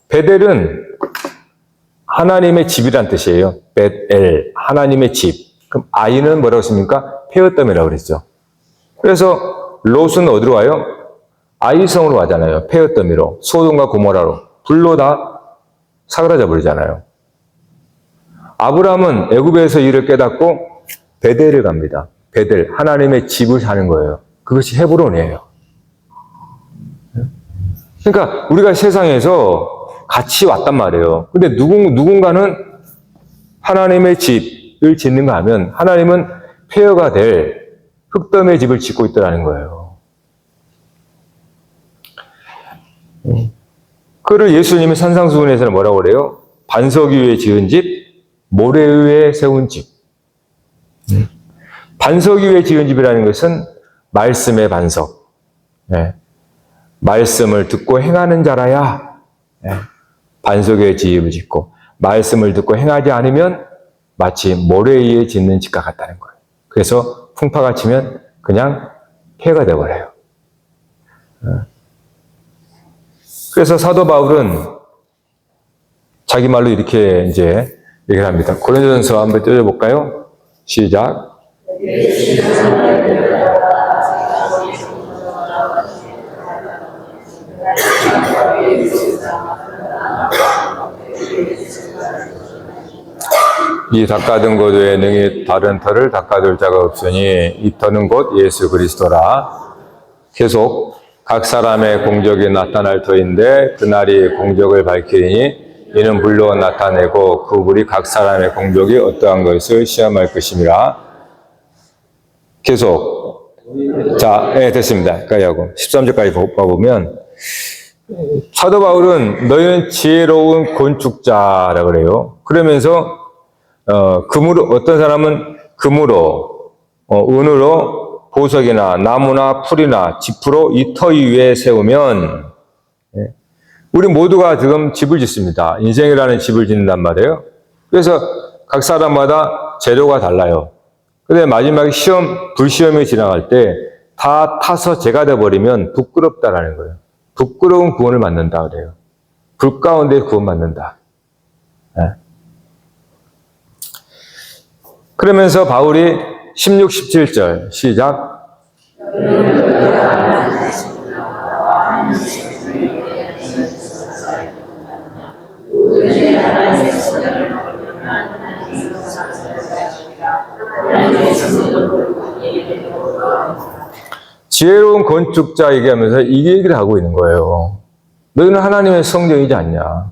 베델은 하나님의 집이란 뜻이에요. 베델, 하나님의 집. 그럼 아이는 뭐라고 했습니까? 페어덤이라고 그랬죠. 그래서 롯은 어디로 와요? 아이성으로 가잖아요. 페어덤이로. 소돔과 고모라로. 불로 다 사그라져 버리잖아요. 아브라함은 애굽에서 이를 깨닫고 베델을 갑니다. 베델, 하나님의 집을 사는 거예요. 그것이 헤브론이에요. 그러니까 우리가 세상에서 같이 왔단 말이에요. 근데 누군가는 하나님의 집을 짓는가 하면 하나님은 폐허가 될 흙덤의 집을 짓고 있다는 거예요. 그를 예수님이 산상수훈에서는 뭐라고 그래요? 반석 위에 지은 집, 모래 위에 세운 집. 반석 위에 지은 집이라는 것은 말씀의 반석. 네. 말씀을 듣고 행하는 자라야 네. 반석 위에 집을 짓고 말씀을 듣고 행하지 않으면 마치 모래 위에 짓는 집과 같다는 거예요. 그래서 풍파가 치면 그냥 폐허가 되어버려요. 그래서 사도 바울은 자기 말로 이렇게 이제 얘기를 합니다. 고린도전서 한번 뜯어볼까요? 시작. 이 닦아둔 것 외에 능히 다른 터를 닦아둘 자가 없으니 이 터는 곧 예수 그리스도라. 계속 각 사람의 공적이 나타날 터인데 그날이 공적을 밝히니 이는 불로 나타내고 그 불이 각 사람의 공적이 어떠한 것을 시험할 것임이라. 계속 자, 됐습니다. 여기까지 하고 13절까지 봐보면 사도 바울은 너희는 지혜로운 건축자라 그래요. 그러면서 금으로 어떤 사람은 금으로 은으로 보석이나 나무나 풀이나 지프로 이 터 위에 세우면 우리 모두가 지금 집을 짓습니다. 인생이라는 집을 짓는단 말이에요. 그래서 각 사람마다 재료가 달라요. 근데 마지막에 불시험이 지나갈 때 다 타서 재가 돼버리면 부끄럽다라는 거예요. 부끄러운 구원을 받는다 그래요. 불 가운데 구원받는다. 네. 그러면서 바울이 16, 17절 시작. 지혜로운 건축자 얘기하면서 이 얘기를 하고 있는 거예요. 너희는 하나님의 성전이지 않냐.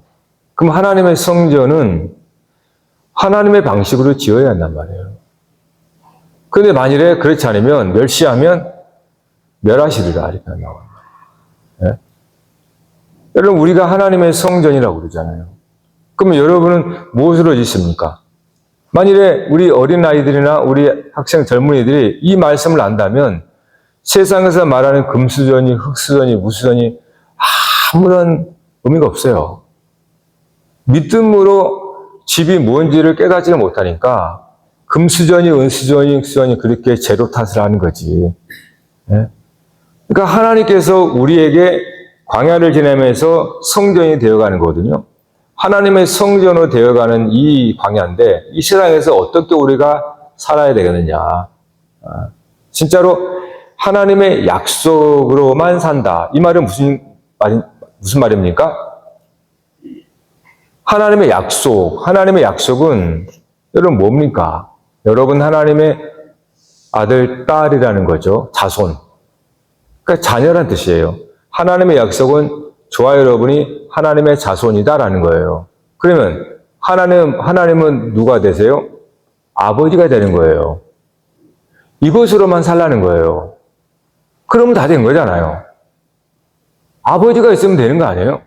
그럼 하나님의 성전은 하나님의 방식으로 지어야 한단 말이에요. 그런데 만일에 그렇지 않으면 멸시하면 멸하시리라 이렇게 나와요. 네? 여러분 우리가 하나님의 성전이라고 그러잖아요. 그러면 여러분은 무엇으로 짓습니까? 만일에 우리 어린아이들이나 우리 학생 젊은이들이 이 말씀을 안다면 세상에서 말하는 금수저니 흙수저니 무수저니 아무런 의미가 없어요. 믿음으로 집이 뭔지를 깨닫지를 못하니까 금수저니 은수저니 흙수저니 그렇게 재료 탓을 하는 거지. 네? 그러니까 하나님께서 우리에게 광야를 지나면서 성전이 되어가는 거거든요. 하나님의 성전으로 되어가는 이 광야인데 이 세상에서 어떻게 우리가 살아야 되겠느냐. 진짜로 하나님의 약속으로만 산다. 이 말은 무슨 말입니까? 하나님의 약속은 여러분 뭡니까? 여러분 하나님의 아들, 딸이라는 거죠. 자손. 그러니까 자녀란 뜻이에요. 하나님의 약속은 저와 여러분이 하나님의 자손이다라는 거예요. 그러면 하나님은 누가 되세요? 아버지가 되는 거예요. 이것으로만 살라는 거예요. 그러면 다 된 거잖아요. 아버지가 있으면 되는 거 아니에요?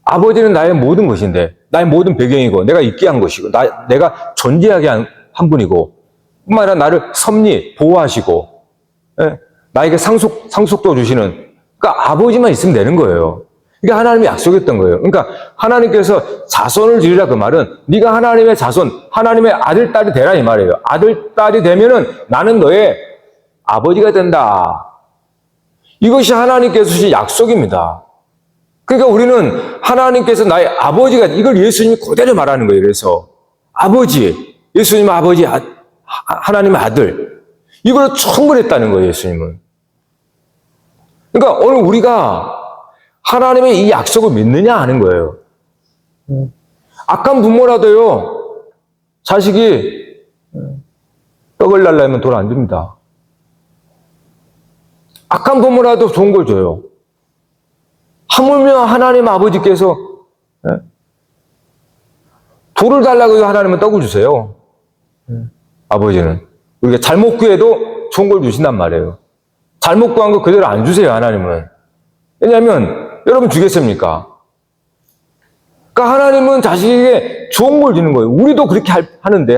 아버지는 나의 모든 것인데, 나의 모든 배경이고, 내가 있게 한 것이고, 내가 존재하게 한 분이고, 뿐만 아니라 나를 섭리, 보호하시고, 나에게 상속도 주시는, 그러니까 아버지만 있으면 되는 거예요. 이게 하나님의 약속이었던 거예요. 그러니까 하나님께서 자손을 주리라 그 말은 네가 하나님의 자손, 하나님의 아들, 딸이 되라 이 말이에요. 아들, 딸이 되면은 나는 너의 아버지가 된다. 이것이 하나님께서 주신 약속입니다. 그러니까 우리는 하나님께서 나의 아버지가, 이걸 예수님이 그대로 말하는 거예요. 그래서 아버지, 예수님 아버지, 하나님의 아들, 이걸 충분했다는 거예요. 예수님은. 그러니까 오늘 우리가 하나님의 이 약속을 믿느냐 하는 거예요. 악한 부모라도요, 자식이 떡을 달라면 돈 안 줍니다. 악한 부모라도 좋은 걸 줘요. 하물며 하나님 아버지께서 돌을 달라고 해서 하나님은 떡을 주세요. 아버지는. 우리가 잘못 구해도 좋은 걸 주신단 말이에요. 잘못 구한 거 그대로 안 주세요, 하나님은. 왜냐하면 여러분 주겠습니까? 그러니까 하나님은 자식에게 좋은 걸 주는 거예요. 우리도 그렇게 하는데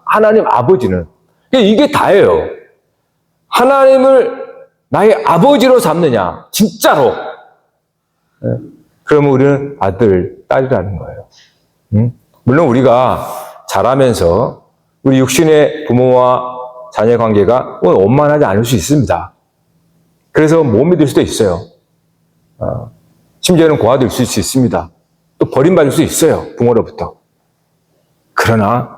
하나님 아버지는. 이게 다예요. 하나님을 나의 아버지로 삼느냐, 진짜로. 그러면 우리는 아들, 딸이라는 거예요. 물론 우리가 자라면서 우리 육신의 부모와 자녀 관계가 원만하지 않을 수 있습니다. 그래서 못 믿을 수도 있어요. 심지어는 고아될 수 있습니다. 또 버림받을 수 있어요. 부모로부터. 그러나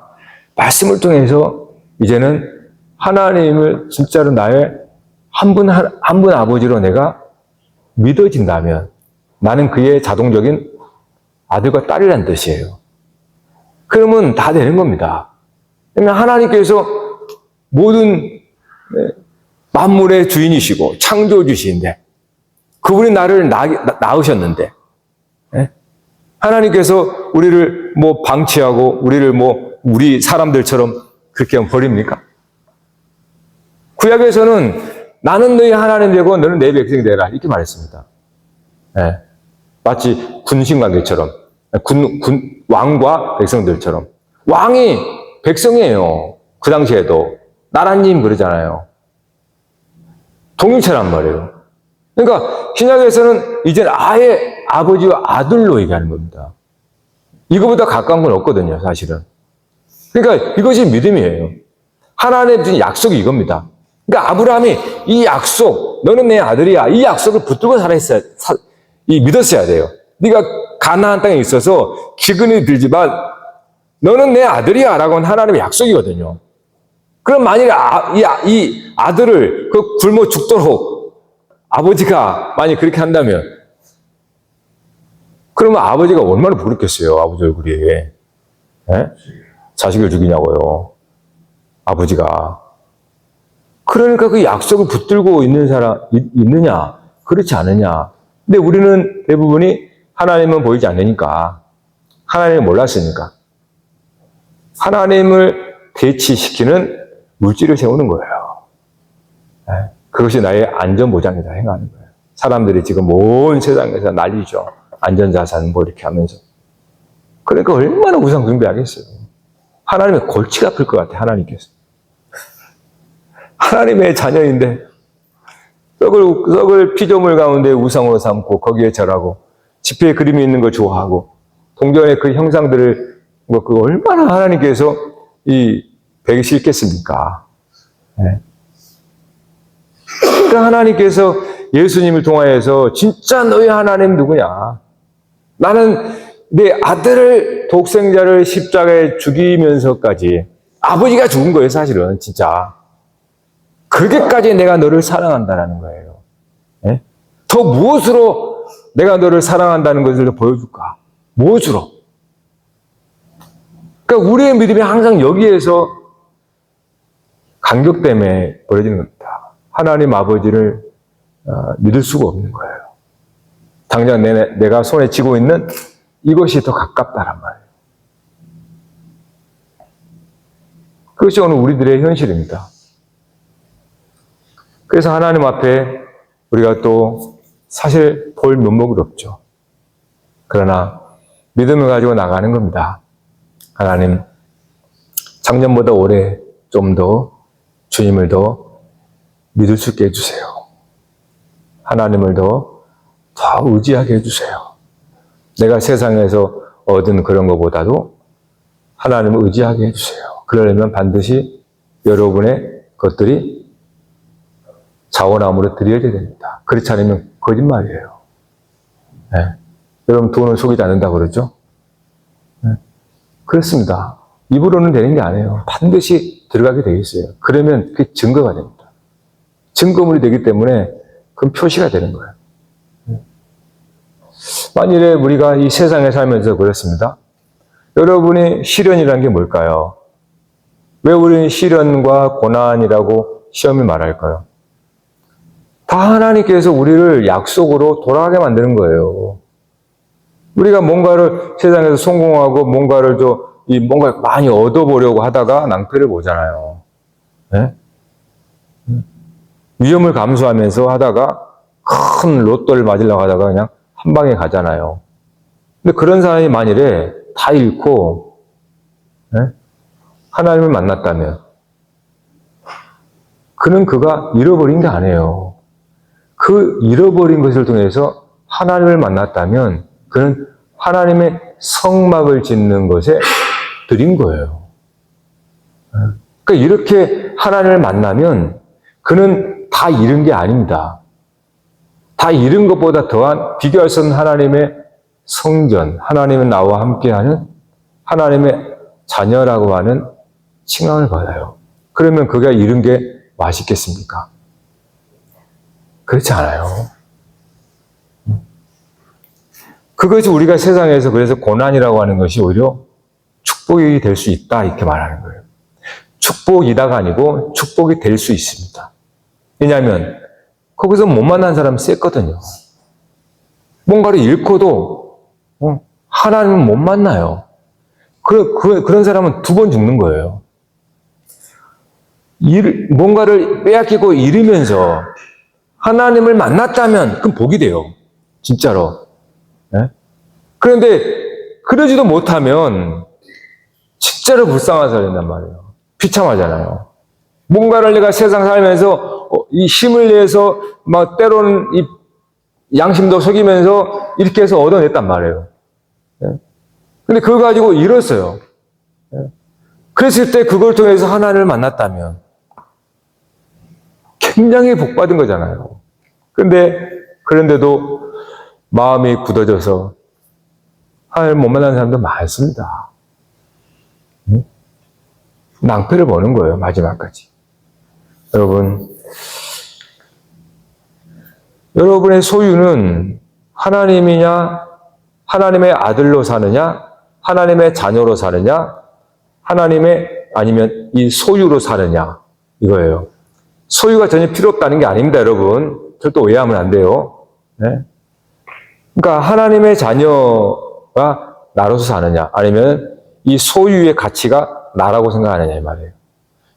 말씀을 통해서 이제는 하나님을 진짜로 나의 한 분 아버지로 내가 믿어진다면 나는 그의 자동적인 아들과 딸이라는 뜻이에요. 그러면 다 되는 겁니다. 왜냐하면 하나님께서 모든 만물의 주인이시고 창조주신데 그분이 나를 낳으셨는데 하나님께서 우리를 방치하고 우리를 우리 사람들처럼 그렇게 하면 버립니까? 구약에서는 나는 너희 하나님 되고 너는 내 백성이 되라 이렇게 말했습니다. 마치 군신관계처럼 왕과 백성들처럼 왕이 백성이에요. 그 당시에도 나라님 그러잖아요. 동일체란 말이에요. 그러니까 신약에서는 이제 아예 아버지와 아들로 얘기하는 겁니다. 이거보다 가까운 건 없거든요, 사실은. 그러니까 이것이 믿음이에요. 하나님의 주신 약속이 이겁니다. 그러니까 아브라함이 이 약속, 너는 내 아들이야. 이 약속을 붙들고 믿었어야 돼요. 네가 가나안 땅에 있어서 기근이 들지만 너는 내 아들이야 라고 하는 하나님의 약속이거든요. 그럼 만일에 이 아들을 굶어 죽도록 아버지가 만약 그렇게 한다면 그러면 아버지가 얼마나 부럽겠어요. 아버지 얼굴이. 자식을 죽이냐고요. 아버지가. 그러니까 그 약속을 붙들고 있는 사람 있느냐? 그렇지 않느냐? 근데 우리는 대부분이 하나님은 보이지 않으니까 하나님을 몰랐으니까 하나님을 대치시키는 물질을 세우는 거예요. 그것이 나의 안전보장이다 행하는 거예요. 사람들이 지금 온 세상에서 난리죠. 안전자산 이렇게 하면서. 그러니까 얼마나 우상 숭배하겠어요. 하나님의 골치가 아플 것 같아요. 하나님께서. 하나님의 자녀인데 썩을 피조물 가운데 우상으로 삼고 거기에 절하고 지폐에 그림이 있는 걸 좋아하고 동전의 그 형상들을 얼마나 하나님께서 배기 싫겠습니까? 그러니까 하나님께서 예수님을 통하여서 진짜 너희 하나님 누구냐? 나는 내 아들을 독생자를 십자가에 죽이면서까지 아버지가 죽은 거예요, 사실은 진짜. 그렇게까지 내가 너를 사랑한다는 거예요. 더 무엇으로 내가 너를 사랑한다는 것을 보여줄까? 무엇으로? 그러니까 우리의 믿음이 항상 여기에서 간격 때문에 벌어지는 겁니다. 하나님 아버지를 믿을 수가 없는 거예요. 당장 내가 손에 쥐고 있는 이것이 더 가깝다란 말이에요. 그것이 오늘 우리들의 현실입니다. 그래서 하나님 앞에 우리가 또 사실 볼 면목이 없죠. 그러나 믿음을 가지고 나가는 겁니다. 하나님, 작년보다 올해 좀 더 주님을 더 믿을 수 있게 해주세요. 하나님을 더 의지하게 해주세요. 내가 세상에서 얻은 그런 것보다도 하나님을 의지하게 해주세요. 그러려면 반드시 여러분의 것들이 자원함으로 드려야 됩니다. 그렇지 않으면 거짓말이에요. 네. 여러분 돈을 속이지 않는다고 그러죠? 네. 그렇습니다. 입으로는 되는 게 아니에요. 반드시 들어가게 되어 있어요. 그러면 그게 증거가 됩니다. 증거물이 되기 때문에 그건 표시가 되는 거예요. 만일에 우리가 이 세상에 살면서 그렇습니다. 여러분이 시련이라는 게 뭘까요? 왜 우리는 시련과 고난이라고 시험을 말할까요? 다 하나님께서 우리를 약속으로 돌아가게 만드는 거예요. 우리가 뭔가를 세상에서 성공하고 뭔가를 뭔가 많이 얻어보려고 하다가 낭패를 보잖아요. 네? 위험을 감수하면서 하다가 큰 로또를 맞으려고 하다가 그냥 한 방에 가잖아요. 근데 그런 사람이 만일에 다 잃고 네? 하나님을 만났다면 그가 잃어버린 게 아니에요. 그 잃어버린 것을 통해서 하나님을 만났다면 그는 하나님의 성막을 짓는 것에 드린 거예요. 그러니까 이렇게 하나님을 만나면 그는 다 잃은 게 아닙니다. 다 잃은 것보다 더한 비교할 수 없는 하나님의 성전, 하나님은 나와 함께하는 하나님의 자녀라고 하는 칭함을 받아요. 그러면 그가 잃은 게 맛있겠습니까? 그렇지 않아요. 그것이 우리가 세상에서 그래서 고난이라고 하는 것이 오히려 축복이 될 수 있다 이렇게 말하는 거예요. 축복이다가 아니고 축복이 될 수 있습니다. 왜냐하면 거기서 못 만난 사람은 셌거든요. 뭔가를 잃고도 하나님은 못 만나요. 그런 사람은 2번 죽는 거예요. 뭔가를 빼앗기고 잃으면서 하나님을 만났다면 그건 복이 돼요. 진짜로. 네? 그런데 그러지도 못하면 진짜로 불쌍한 사람이 된단 말이에요. 비참하잖아요. 뭔가를 내가 세상 살면서 이 힘을 내서 막 때로는 이 양심도 속이면서 이렇게 해서 얻어냈단 말이에요. 근데 그거 가지고 잃었어요. 그랬을 때 그걸 통해서 하나님을 만났다면 굉장히 복받은 거잖아요. 그런데도 마음이 굳어져서 하나님을 못 만나는 사람도 많습니다. 낭패를 보는 거예요, 마지막까지. 여러분의 소유는 하나님이냐, 하나님의 아들로 사느냐, 하나님의 자녀로 사느냐, 아니면 이 소유로 사느냐, 이거예요. 소유가 전혀 필요 없다는 게 아닙니다, 여러분. 절대 오해하면 안 돼요. 네? 그러니까 하나님의 자녀가 나로서 사느냐, 아니면 이 소유의 가치가 나라고 생각하느냐 이 말이에요.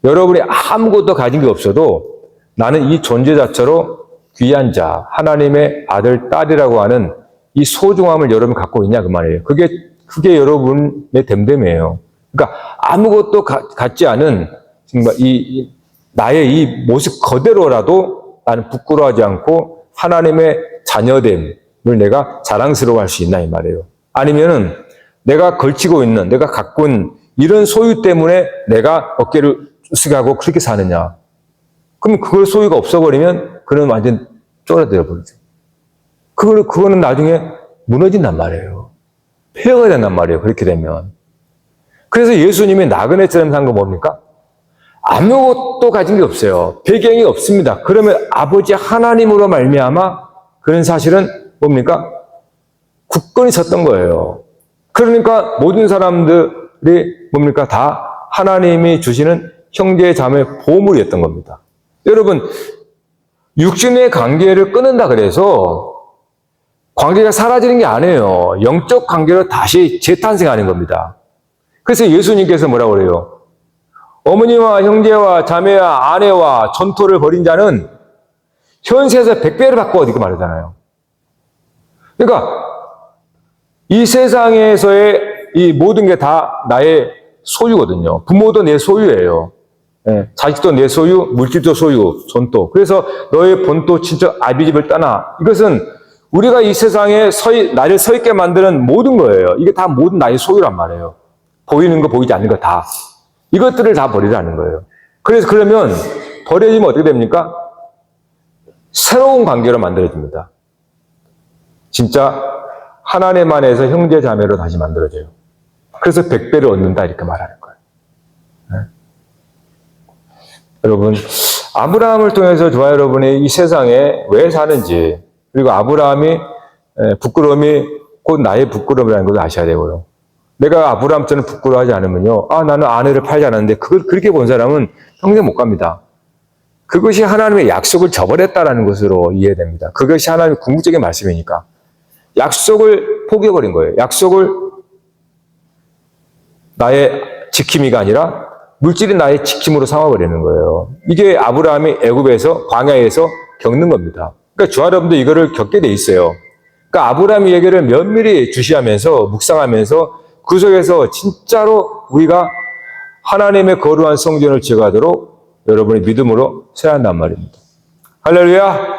여러분이 아무것도 가진 게 없어도 나는 이 존재 자체로 귀한 자, 하나님의 아들, 딸이라고 하는 이 소중함을 여러분이 갖고 있냐 그 말이에요. 그게 여러분의 됨됨이에요. 그러니까 아무것도 갖지 않은 정말 나의 이 모습 그대로라도 나는 부끄러워하지 않고 하나님의 자녀됨을 내가 자랑스러워할 수 있나 이 말이에요. 아니면은 내가 걸치고 있는, 내가 갖고 있는 이런 소유 때문에 내가 어깨를 숙이고 그렇게 사느냐. 그럼 그걸 소유가 없어버리면 그는 완전 쪼그라들어 버리죠. 그거는 나중에 무너진단 말이에요. 폐허가 된단 말이에요. 그렇게 되면. 그래서 예수님이 나그네처럼 산 거 뭡니까? 아무것도 가진 게 없어요. 배경이 없습니다. 그러면 아버지 하나님으로 말미암아 그런 사실은 뭡니까? 굳건히 섰던 거예요. 그러니까 모든 사람들이 뭡니까? 다 하나님이 주시는 형제 자매 보물이었던 겁니다. 여러분, 육신의 관계를 끊는다 그래서 관계가 사라지는 게 아니에요. 영적 관계로 다시 재탄생하는 겁니다. 그래서 예수님께서 뭐라고 그래요? 어머니와 형제와 자매와 아내와 전토를 벌인 자는 현세에서 100배를 받고 이렇게 말하잖아요. 그러니까 이 세상에서의 이 모든 게 다 나의 소유거든요. 부모도 내 소유예요. 예, 자식도 내 소유, 물질도 소유, 전토. 그래서 너의 본토, 친척, 아비집을 떠나. 이것은 우리가 이 세상에 나를 서 있게 만드는 모든 거예요. 이게 다 모든 나의 소유란 말이에요. 보이는 거, 보이지 않는 거 다. 이것들을 다 버리라는 거예요. 그래서 그러면 버려지면 어떻게 됩니까? 새로운 관계로 만들어집니다. 진짜 하나님 안에서 형제 자매로 다시 만들어져요. 그래서 100배를 얻는다 이렇게 말하는 거예요. 네? 여러분, 아브라함을 통해서 저와 여러분이 이 세상에 왜 사는지, 그리고 아브라함이 부끄러움이 곧 나의 부끄러움이라는 걸 아셔야 되고요. 내가 아브라함처럼 부끄러워하지 않으면요, 나는 아내를 팔지 않았는데 그걸 그렇게 본 사람은 평생 못 갑니다. 그것이 하나님의 약속을 저버렸다라는 것으로 이해됩니다. 그것이 하나님의 궁극적인 말씀이니까. 약속을 포기해버린 거예요. 약속을 나의 지킴이가 아니라 물질이 나의 지킴으로 삼아버리는 거예요. 이게 아브라함이 애굽에서 광야에서 겪는 겁니다. 그러니까 저와 여러분도 이거를 겪게 돼 있어요. 그러니까 아브라함 얘기를 면밀히 주시하면서 묵상하면서 그 속에서 진짜로 우리가 하나님의 거룩한 성전을 지어가도록 여러분의 믿음으로 세야 한단 말입니다. 할렐루야!